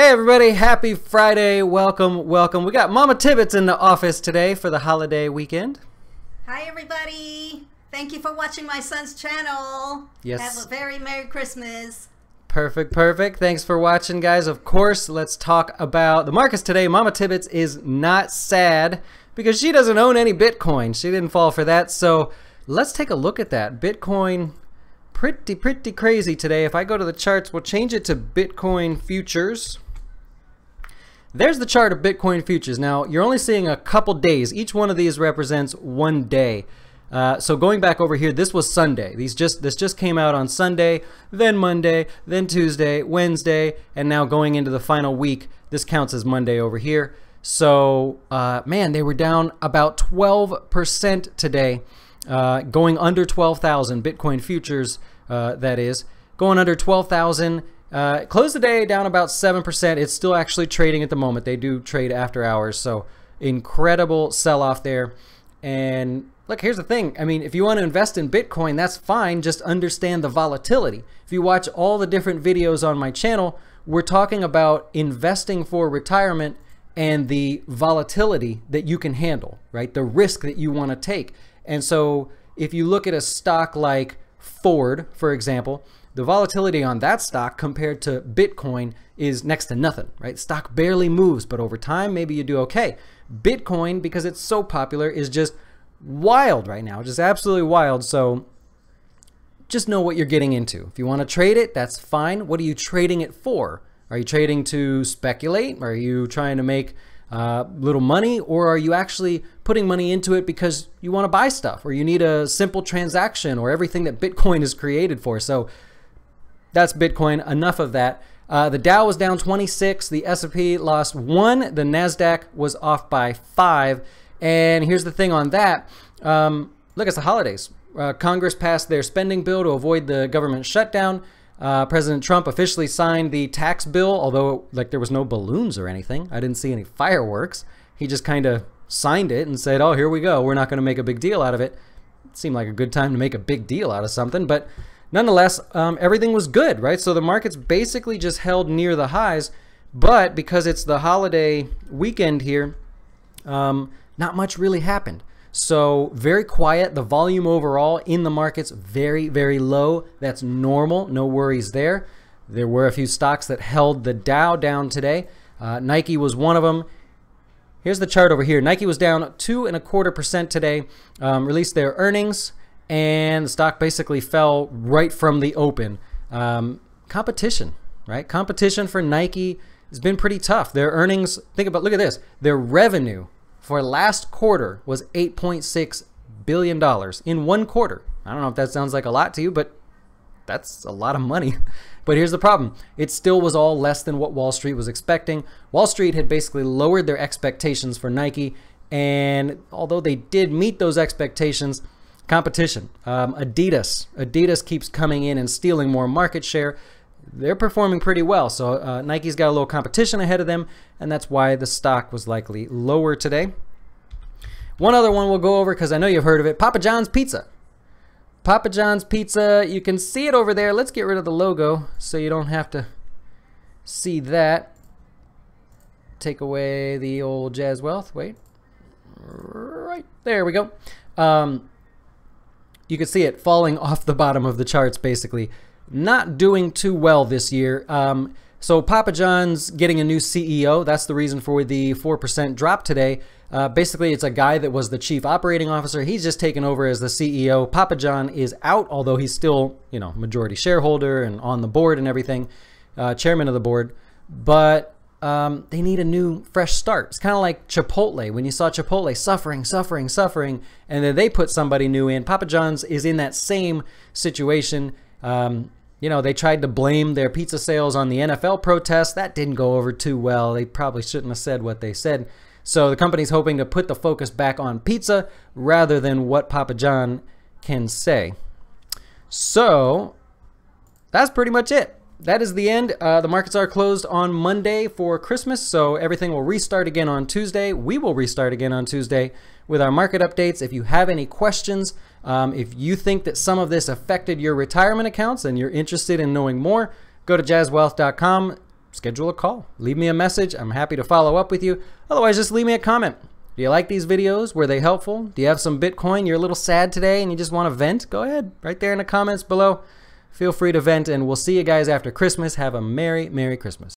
Hey everybody, happy Friday. Welcome. We got Mama Tibbetts in the office today for the holiday weekend. Hi everybody. Thank you for watching my son's channel. Yes. Have a very Merry Christmas. Perfect. Thanks for watching, guys. Of course, let's talk about the markets today. Mama Tibbetts is not sad because she doesn't own any Bitcoin. She didn't fall for that. So let's take a look at that. Bitcoin, pretty crazy today. If I go to the charts, we'll change it to Bitcoin futures. There's the chart of Bitcoin futures. Now, you're only seeing a couple days. Each one of these represents one day. So going back over here, this was Sunday. This just came out on Sunday, then Monday, then Tuesday, Wednesday, and now going into the final week, this counts as Monday over here. So, man, they were down about 12% today, going under 12,000 Bitcoin futures, that is, going under 12,000. Closed the day down about 7%. It's still actually trading at the moment. They do trade after hours, so incredible sell-off there. And look, here's the thing. I mean, if you want to invest in Bitcoin, that's fine. Just understand the volatility. If you watch all the different videos on my channel, we're talking about investing for retirement and the volatility that you can handle, right? The risk that you want to take. And so if you look at a stock like Ford, for example, the volatility on that stock compared to Bitcoin is next to nothing, right? Stock barely moves, but over time, maybe you do okay. Bitcoin, because it's so popular, is just wild right now, just absolutely wild. So just know what you're getting into. If you want to trade it, that's fine. What are you trading it for? Are you trading to speculate? Are you trying to make little money, or are you actually putting money into it because you want to buy stuff, or you need a simple transaction, or everything that Bitcoin is created for? So that's Bitcoin. Enough of that. The Dow was down 26. The S&P lost 1. The Nasdaq was off by 5. And here's the thing on that. Look, it's the holidays. Congress passed their spending bill to avoid the government shutdown. President Trump officially signed the tax bill, although like there was no balloons or anything. I didn't see any fireworks. He just kind of signed it and said, oh, here we go. We're not going to make a big deal out of it. It seemed like a good time to make a big deal out of something, but nonetheless, everything was good, right? So the markets basically just held near the highs, but because it's the holiday weekend here, not much really happened. So very quiet. The volume overall in the markets, very low. That's normal. No worries there. There were a few stocks that held the Dow down today. Nike was one of them. Here's the chart over here. Nike was down 2.25% today, released their earnings, and the stock basically fell right from the open. Competition, right? Competition for Nike has been pretty tough. Their earnings, look at this. Their revenue for last quarter was $8.6 billion in one quarter. I don't know if that sounds like a lot to you, but that's a lot of money. But here's the problem. It still was all less than what Wall Street was expecting. Wall Street had basically lowered their expectations for Nike, and although they did meet those expectations, competition. Adidas keeps coming in and stealing more market share. They're performing pretty well, so Nike's got a little competition ahead of them, and that's why the stock was likely lower today. One other one we'll go over because I know you've heard of it. Papa John's Pizza. Papa John's Pizza, you can see it over there. Let's get rid of the logo so you don't have to see that. Take away the old Jazz Wealth. Wait. Right. There we go. You can see it falling off the bottom of the charts, basically. Not doing too well this year. So Papa John's getting a new CEO. That's the reason for the 4% drop today. Basically, it's a guy that was the chief operating officer. He's just taken over as the CEO. Papa John is out, although he's still, majority shareholder and on the board and everything, chairman of the board. But they need a new, fresh start. It's kind of like Chipotle. When you saw Chipotle suffering, and then they put somebody new in. Papa John's is in that same situation. They tried to blame their pizza sales on the NFL protests. That didn't go over too well. They probably shouldn't have said what they said. So the company's hoping to put the focus back on pizza rather than what Papa John can say. So that's pretty much it. That is the end. The markets are closed on Monday for Christmas, so everything will restart again on Tuesday. We will restart again on Tuesday with our market updates. If you have any questions, if you think that some of this affected your retirement accounts and you're interested in knowing more, go to jazzwealth.com. schedule a call. Leave me a message. I'm happy to follow up with you. Otherwise, just leave me a comment. Do you like these videos? Were they helpful? Do you have some Bitcoin? You're a little sad today and you just want to vent? Go ahead. Right there in the comments below. Feel free to vent, and we'll see you guys after Christmas. Have a Merry Christmas.